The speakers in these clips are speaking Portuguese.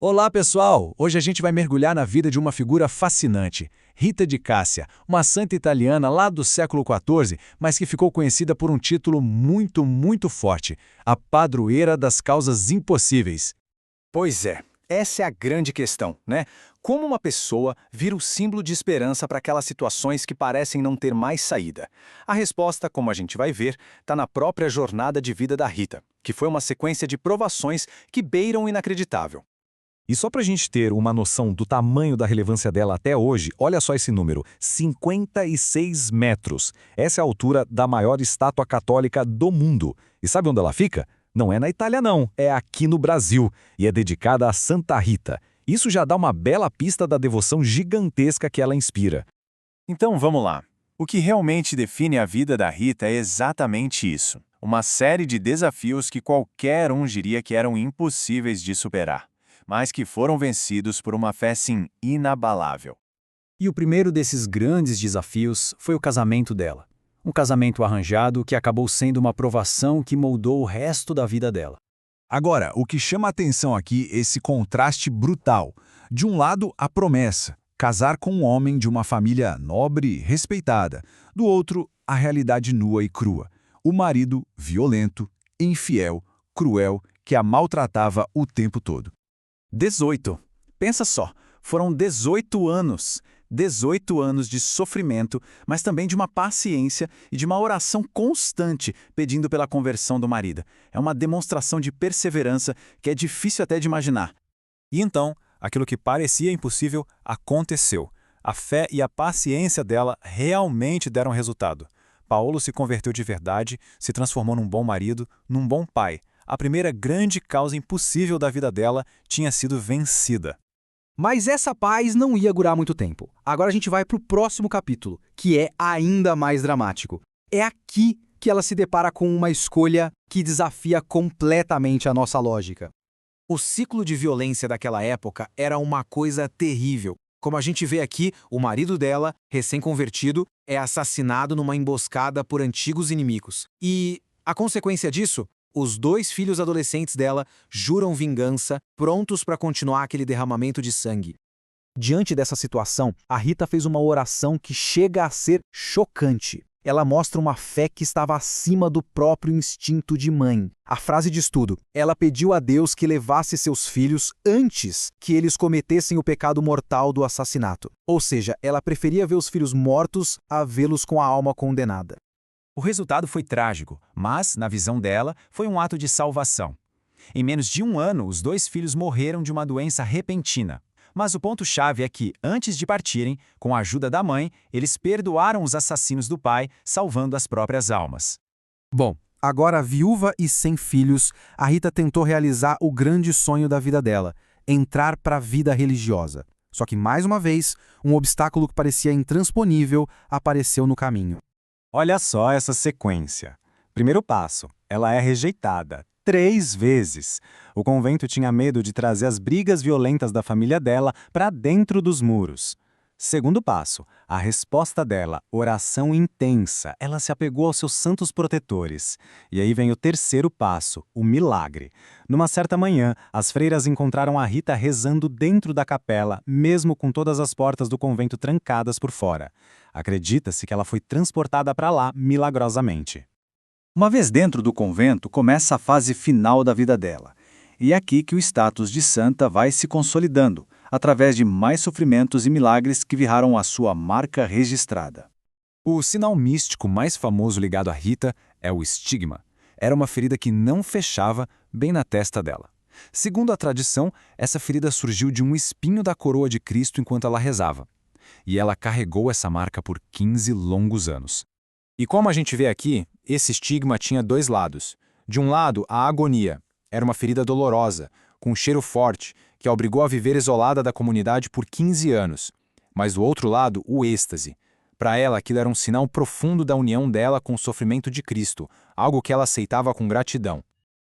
Olá, pessoal! Hoje a gente vai mergulhar na vida de uma figura fascinante, Rita de Cássia, uma santa italiana lá do século XIV, mas que ficou conhecida por um título muito forte, a padroeira das causas impossíveis. Pois é, essa é a grande questão, né? Como uma pessoa vira o símbolo de esperança para aquelas situações que parecem não ter mais saída? A resposta, como a gente vai ver, está na própria jornada de vida da Rita, que foi uma sequência de provações que beiram o inacreditável. E só para a gente ter uma noção do tamanho da relevância dela até hoje, olha só esse número, 56 metros. Essa é a altura da maior estátua católica do mundo. E sabe onde ela fica? Não é na Itália não, é aqui no Brasil, e é dedicada a Santa Rita. Isso já dá uma bela pista da devoção gigantesca que ela inspira. Então vamos lá. O que realmente define a vida da Rita é exatamente isso. Uma série de desafios que qualquer um diria que eram impossíveis de superar, mas que foram vencidos por uma fé, sim, inabalável. E o primeiro desses grandes desafios foi o casamento dela. Um casamento arranjado que acabou sendo uma provação que moldou o resto da vida dela. Agora, o que chama a atenção aqui é esse contraste brutal. De um lado, a promessa, casar com um homem de uma família nobre e respeitada. Do outro, a realidade nua e crua. O marido violento, infiel, cruel, que a maltratava o tempo todo. 18. Pensa só, foram 18 anos. 18 anos de sofrimento, mas também de uma paciência e de uma oração constante pedindo pela conversão do marido. É uma demonstração de perseverança que é difícil até de imaginar. E então, aquilo que parecia impossível aconteceu. A fé e a paciência dela realmente deram resultado. Paulo se converteu de verdade, se transformou num bom marido, num bom pai. A primeira grande causa impossível da vida dela tinha sido vencida. Mas essa paz não ia durar muito tempo. Agora a gente vai para o próximo capítulo, que é ainda mais dramático. É aqui que ela se depara com uma escolha que desafia completamente a nossa lógica. O ciclo de violência daquela época era uma coisa terrível. Como a gente vê aqui, o marido dela, recém-convertido, é assassinado numa emboscada por antigos inimigos. E a consequência disso? Os 2 filhos adolescentes dela juram vingança, prontos para continuar aquele derramamento de sangue. Diante dessa situação, a Rita fez uma oração que chega a ser chocante. Ela mostra uma fé que estava acima do próprio instinto de mãe. A frase diz tudo. Ela pediu a Deus que levasse seus filhos antes que eles cometessem o pecado mortal do assassinato. Ou seja, ela preferia ver os filhos mortos a vê-los com a alma condenada. O resultado foi trágico, mas, na visão dela, foi um ato de salvação. Em menos de 1 ano, os 2 filhos morreram de uma doença repentina. Mas o ponto-chave é que, antes de partirem, com a ajuda da mãe, eles perdoaram os assassinos do pai, salvando as próprias almas. Bom, agora viúva e sem filhos, a Rita tentou realizar o grande sonho da vida dela, entrar para a vida religiosa. Só que, mais uma vez, um obstáculo que parecia intransponível apareceu no caminho. Olha só essa sequência. Primeiro passo, ela é rejeitada 3 vezes. O convento tinha medo de trazer as brigas violentas da família dela para dentro dos muros. Segundo passo, a resposta dela, oração intensa. Ela se apegou aos seus santos protetores. E aí vem o terceiro passo, o milagre. Numa certa manhã, as freiras encontraram a Rita rezando dentro da capela, mesmo com todas as portas do convento trancadas por fora. Acredita-se que ela foi transportada para lá milagrosamente. Uma vez dentro do convento, começa a fase final da vida dela. E é aqui que o status de santa vai se consolidando, através de mais sofrimentos e milagres que viraram a sua marca registrada. O sinal místico mais famoso ligado a Rita é o estigma. Era uma ferida que não fechava bem na testa dela. Segundo a tradição, essa ferida surgiu de um espinho da coroa de Cristo enquanto ela rezava. E ela carregou essa marca por 15 longos anos. E como a gente vê aqui, esse estigma tinha 2 lados. De um lado, a agonia. Era uma ferida dolorosa, com um cheiro forte, que a obrigou a viver isolada da comunidade por 15 anos. Mas do outro lado, o êxtase. Para ela, aquilo era um sinal profundo da união dela com o sofrimento de Cristo, algo que ela aceitava com gratidão.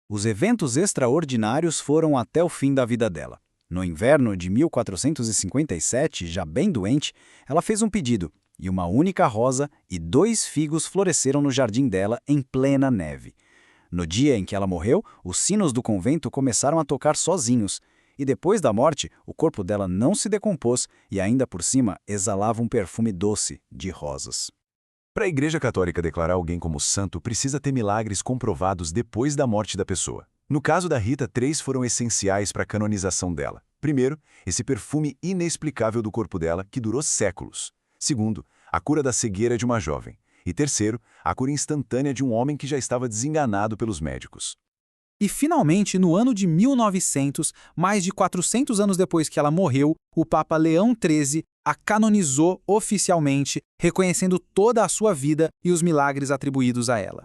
Os eventos extraordinários foram até o fim da vida dela. No inverno de 1457, já bem doente, ela fez um pedido, e uma única rosa e 2 figos floresceram no jardim dela em plena neve. No dia em que ela morreu, os sinos do convento começaram a tocar sozinhos, E depois da morte, o corpo dela não se decompôs e ainda por cima exalava um perfume doce de rosas. Para a Igreja Católica declarar alguém como santo, precisa ter milagres comprovados depois da morte da pessoa. No caso da Rita, 3 foram essenciais para a canonização dela. Primeiro, esse perfume inexplicável do corpo dela, que durou séculos. Segundo, a cura da cegueira de uma jovem. E terceiro, a cura instantânea de um homem que já estava desenganado pelos médicos. E finalmente, no ano de 1900, mais de 400 anos depois que ela morreu, o Papa Leão XIII a canonizou oficialmente, reconhecendo toda a sua vida e os milagres atribuídos a ela.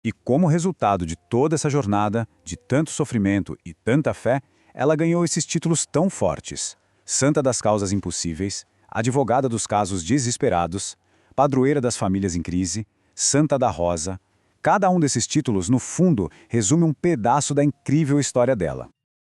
E como resultado de toda essa jornada, de tanto sofrimento e tanta fé, ela ganhou esses títulos tão fortes: Santa das Causas Impossíveis, Advogada dos Casos Desesperados, Padroeira das Famílias em Crise, Santa da Rosa. Cada um desses títulos, no fundo, resume um pedaço da incrível história dela.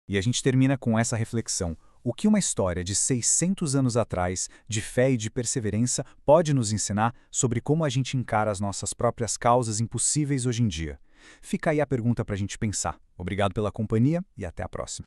E a gente termina com essa reflexão. O que uma história de 600 anos atrás, de fé e de perseverança, pode nos ensinar sobre como a gente encara as nossas próprias causas impossíveis hoje em dia? Fica aí a pergunta para a gente pensar. Obrigado pela companhia e até a próxima.